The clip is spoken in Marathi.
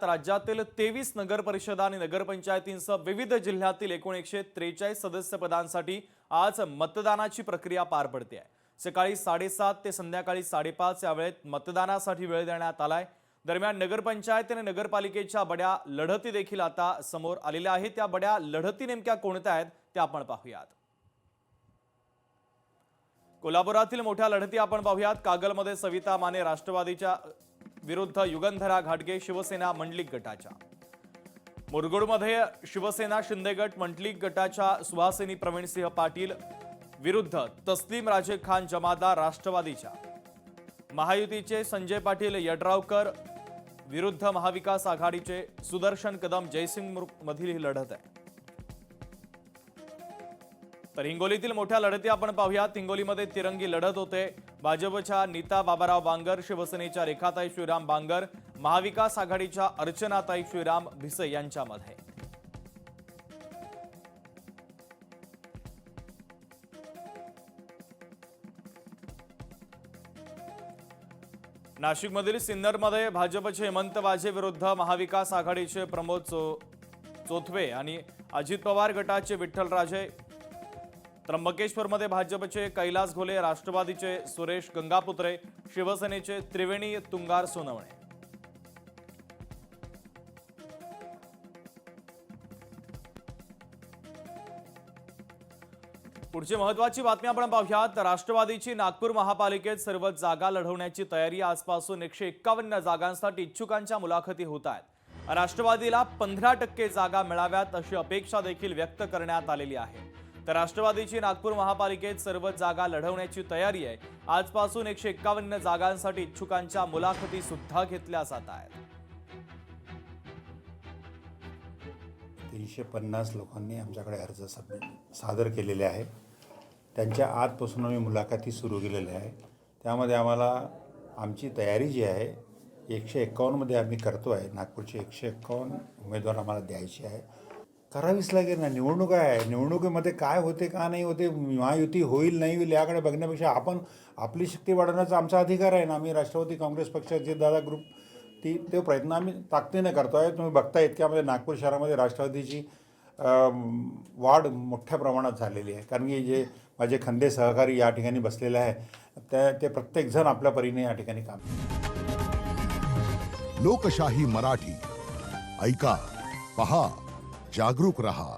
राज्यातील 23 नगर परिषदा आणि नगरपंचायतींसह विविध जिल्ह्यातील एकूण 143 सदस्य पदांसाठी आज मतदानाची प्रक्रिया पार पडते आहे। सकाळी 7:30 ते संध्याकाळी 5:30 या वेळेत मतदानासाठी वेळ देण्यात आलाय। दरम्यान नगरपंचायत आणि नगरपालिकेच्या बड्या लढती देखील आता समोर आलेल्या आहेत। त्या बड्या लढती नेमक्या कोणत्या आहेत ते आपण पाहूयात। कोल्हापुरातील मोठ्या लढती आपण पाहूयात। कागलमध्ये सविता माने राष्ट्रवादीच्या विरुद्ध युगंधरा घाटगे शिवसेना मंडलिक गटाच्या, मुरगुडमध्ये शिवसेना शिंदे गट मंडलिक गटाच्या सुहासिनी प्रवीणसिंह पाटील विरुद्ध तस्लीम राजे खान जमादार राष्ट्रवादीच्या, महायुतीचे संजय पाटील यड्रावकर विरुद्ध महाविकास आघाडीचे सुदर्शन कदम जयसिंग मधील ही लढत आहे। तर हिंगोलीतील मोठ्या लढती आपण पाहूयात। हिंगोलीमध्ये तिरंगी लढत होते। भाजपच्या नीता बाबाराव बांगर, शिवसेनेच्या रेखाताई श्रीराम बांगर, महाविकास आघाडीच्या अर्चनाताई श्रीराम भिसे यांच्यामध्ये। नाशिकमधील सिन्नरमध्ये भाजपचे हेमंत वाजे विरुद्ध महाविकास आघाडीचे प्रमोद चोथवे आणि अजित पवार गटाचे विठ्ठलराजे, त्र्यंबकेश्वरमध्ये भाजपचे कैलास घोले, राष्ट्रवादीचे सुरेश गंगापुत्रे, शिवसेनेचे त्रिवेणी तुंगार सोनवणे। पुढची महत्त्वाची बातमी आपण पाहूयात। राष्ट्रवादीची नागपूर महापालिकेत सर्व जागा लढवण्याची तयारी। आजपासून 151 जागांसाठी इच्छुकांच्या मुलाखती होत आहेत। राष्ट्रवादीला 15% जागा मिळाव्यात अशी अपेक्षा देखील व्यक्त करण्यात आलेली आहे। तर राष्ट्रवादीची नागपूर महापालिकेत सर्व जागा लढवण्याची तयारी आहे। आजपासून 151 जागांसाठी इच्छुकांच्या मुलाखती सुद्धा घेतल्या जात आहेत। 350 लोकांनी आमच्याकडे अर्ज सादर केलेले आहे। त्यांच्या आजपासून आम्ही मुलाखती सुरू केलेल्या आहे। त्यामध्ये आम्हाला आमची तयारी जी आहे 151 मध्ये आम्ही करतो आहे। नागपूरचे 151 उमेदवार आम्हाला द्यायचे आहे। करावीच लागेल ना, निवडणूक आहे। निवडणुकीमध्ये काय होते का नाही होते, महायुती होईल नाही होईल याकडे बघण्यापेक्षा आपण आपली शक्ती वाढवण्याचा आमचा अधिकार आहे ना। आम्ही राष्ट्रवादी काँग्रेस पक्षाचे दादा ग्रुप ते प्रयत्न आम्ही ताकदीने करतो आहे। तुम्ही बघता इतक्यामध्ये नागपूर शहरामध्ये राष्ट्रवादीची वाढ मोठ्या प्रमाणात झालेली आहे। कारण की जे माझे खंदे सहकारी या ठिकाणी बसलेले आहे ते प्रत्येकजण आपल्या परीने या ठिकाणी काम। लोकशाही मराठी ऐका, पहा, जागरूक रहा।